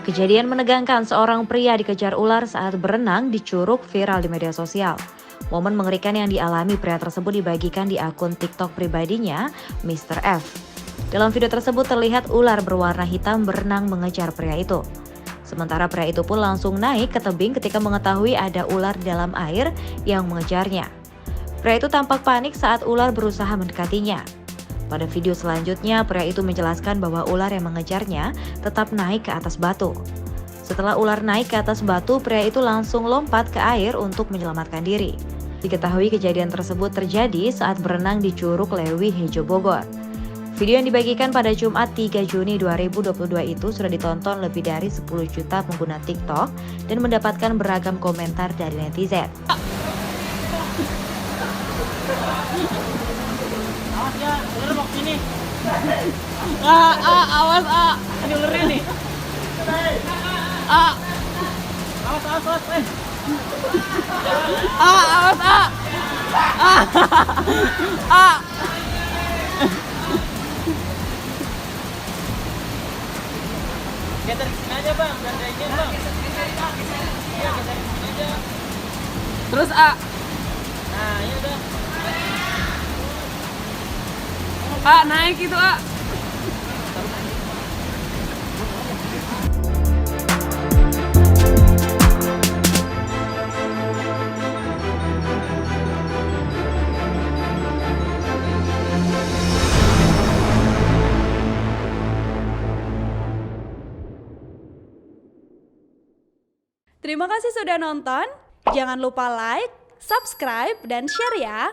Kejadian menegangkan seorang pria dikejar ular saat berenang di curug viral di media sosial. Momen mengerikan yang dialami pria tersebut dibagikan di akun TikTok pribadinya, Mr. F. Dalam video tersebut terlihat ular berwarna hitam berenang mengejar pria itu. Sementara pria itu pun langsung naik ke tebing ketika mengetahui ada ular di dalam air yang mengejarnya. Pria itu tampak panik saat ular berusaha mendekatinya. Pada video selanjutnya, pria itu menjelaskan bahwa ular yang mengejarnya tetap naik ke atas batu. Setelah ular naik ke atas batu, pria itu langsung lompat ke air untuk menyelamatkan diri. Diketahui kejadian tersebut terjadi saat berenang di Curug Lewi Hejo Bogor. Video yang dibagikan pada Jumat 3 Juni 2022 itu sudah ditonton lebih dari 10 juta pengguna TikTok dan mendapatkan beragam komentar dari netizen. Awas ya, ular mau sini. Awas ini ularnya nih. Awas, awas. Geser ke sini aja bang, biar ada izin bang. Iya, geser ke sini aja. Terus nah iya udah. Naik itu Terima kasih sudah nonton. Jangan lupa like, subscribe, dan share ya.